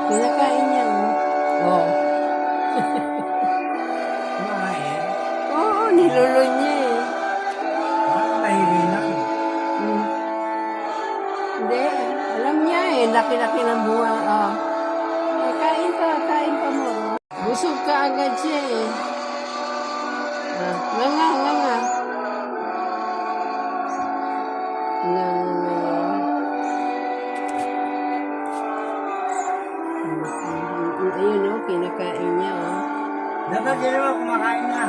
Kinakain niya. Oh. Kumain. Oo, nilulo niya eh. Parang mahihina. Hindi, alam niya eh. Laki-laki ng bunga. Oh. Kain pa mo. Busog ka agad siya eh. Nga. Ayun o, kinakain niya o. Dapat din naman kumakain na.